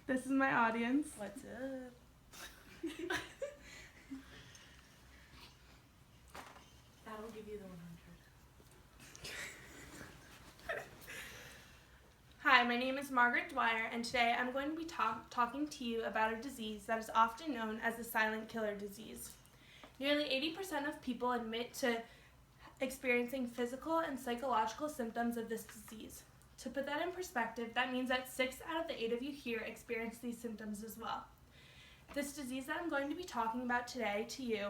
This is my audience. What's up? That'll give you the 100. Hi, my name is Margaret Dwyer, and today I'm going to be talking to you about a disease that is often known as the silent killer disease. Nearly 80% of people admit to experiencing physical and psychological symptoms of this disease. To put that in perspective, that means that 6 out of the 8 of you here experience these symptoms as well. This disease that I'm going to be talking about today to you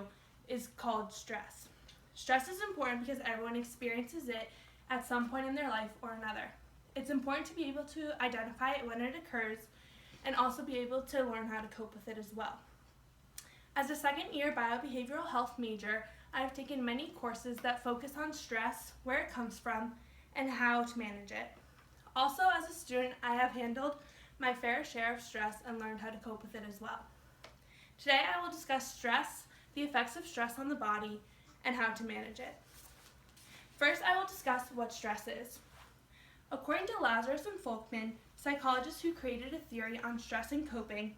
is called stress. Stress is important because everyone experiences it at some point in their life or another. It's important to be able to identify it when it occurs and also be able to learn how to cope with it as well. As a second-year biobehavioral health major, I have taken many courses that focus on stress, where it comes from, and how to manage it. Also, as a student, I have handled my fair share of stress and learned how to cope with it as well. Today, I will discuss stress, the effects of stress on the body, and how to manage it. First, I will discuss what stress is. According to Lazarus and Folkman, psychologists who created a theory on stress and coping,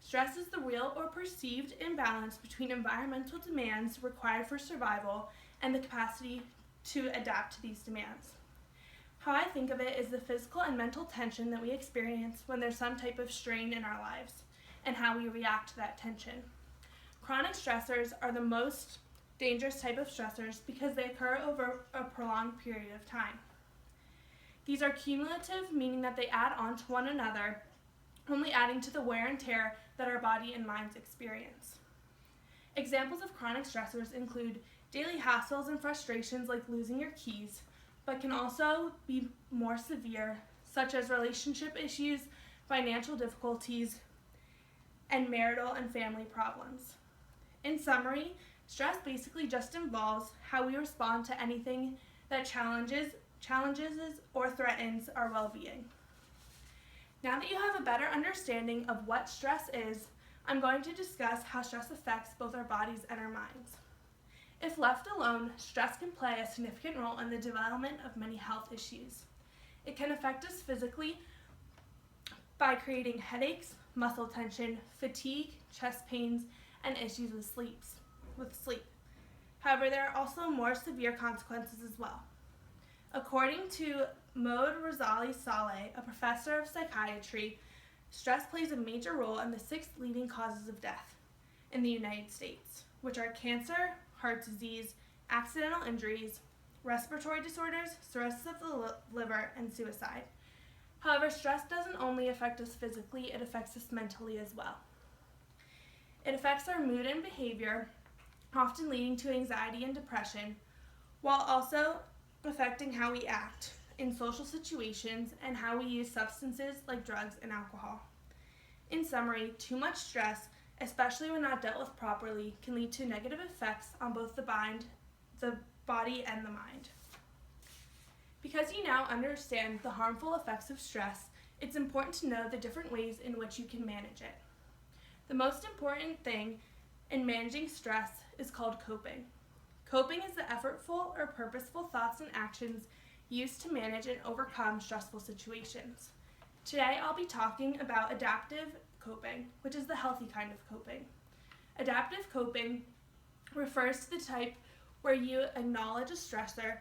stress is the real or perceived imbalance between environmental demands required for survival and the capacity to adapt to these demands. How I think of it is the physical and mental tension that we experience when there's some type of strain in our lives, and how we react to that tension. Chronic stressors are the most dangerous type of stressors because they occur over a prolonged period of time. These are cumulative, meaning that they add on to one another, only adding to the wear and tear that our body and minds experience. Examples of chronic stressors include daily hassles and frustrations like losing your keys, but can also be more severe, such as relationship issues, financial difficulties, and marital and family problems. In summary, stress basically just involves how we respond to anything that challenges or threatens our well-being. Now that you have a better understanding of what stress is, I'm going to discuss how stress affects both our bodies and our minds. If left alone, stress can play a significant role in the development of many health issues. It can affect us physically by creating headaches, muscle tension, fatigue, chest pains, and issues with sleep. However, there are also more severe consequences as well. According to Maud Rosali Saleh, a professor of psychiatry, stress plays a major role in the 6 leading causes of death in the United States, which are cancer, heart disease, accidental injuries, respiratory disorders, cirrhosis of the liver, and suicide. However, stress doesn't only affect us physically, it affects us mentally as well. It affects our mood and behavior, often leading to anxiety and depression, while also affecting how we act in social situations and how we use substances like drugs and alcohol. In summary, too much stress, especially when not dealt with properly, can lead to negative effects on both the body and the mind. Because you now understand the harmful effects of stress, it's important to know the different ways in which you can manage it. The most important thing in managing stress is called coping. Coping is the effortful or purposeful thoughts and actions used to manage and overcome stressful situations. Today I'll be talking about adaptive coping, which is the healthy kind of coping. Adaptive coping refers to the type where you acknowledge a stressor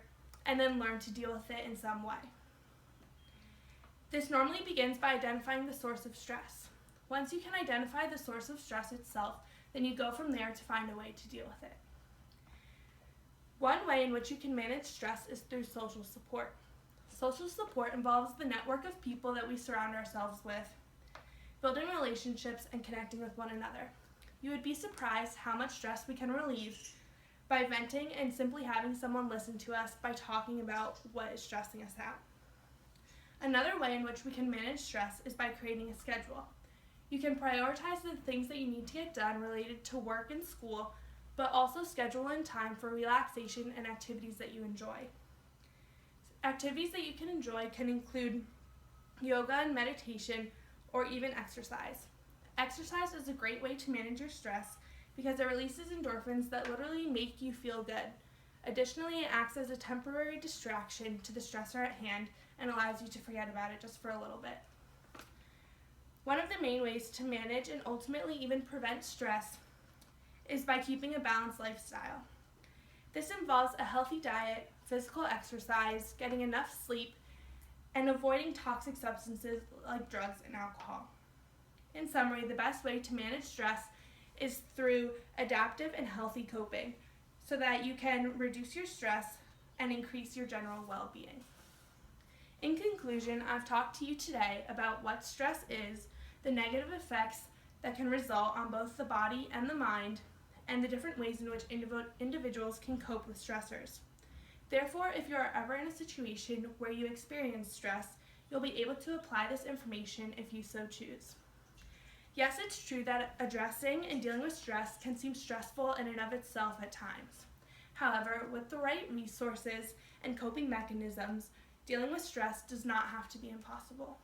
and then learn to deal with it in some way. This normally begins by identifying the source of stress. Once you can identify the source of stress itself, then you go from there to find a way to deal with it. One way in which you can manage stress is through social support. Social support involves the network of people that we surround ourselves with, building relationships and connecting with one another. You would be surprised how much stress we can relieve by venting and simply having someone listen to us by talking about what is stressing us out. Another way in which we can manage stress is by creating a schedule. You can prioritize the things that you need to get done related to work and school, but also schedule in time for relaxation and activities that you enjoy. Activities that you can enjoy can include yoga and meditation, or even exercise. Exercise is a great way to manage your stress because it releases endorphins that literally make you feel good. Additionally, it acts as a temporary distraction to the stressor at hand and allows you to forget about it just for a little bit. One of the main ways to manage and ultimately even prevent stress is by keeping a balanced lifestyle. This involves a healthy diet, physical exercise, getting enough sleep, and avoiding toxic substances like drugs and alcohol. In summary, the best way to manage stress is through adaptive and healthy coping so that you can reduce your stress and increase your general well-being. In conclusion, I've talked to you today about what stress is, the negative effects that can result on both the body and the mind, and the different ways in which individuals can cope with stressors. Therefore, if you are ever in a situation where you experience stress, you'll be able to apply this information if you so choose. Yes, it's true that addressing and dealing with stress can seem stressful in and of itself at times. However, with the right resources and coping mechanisms, dealing with stress does not have to be impossible.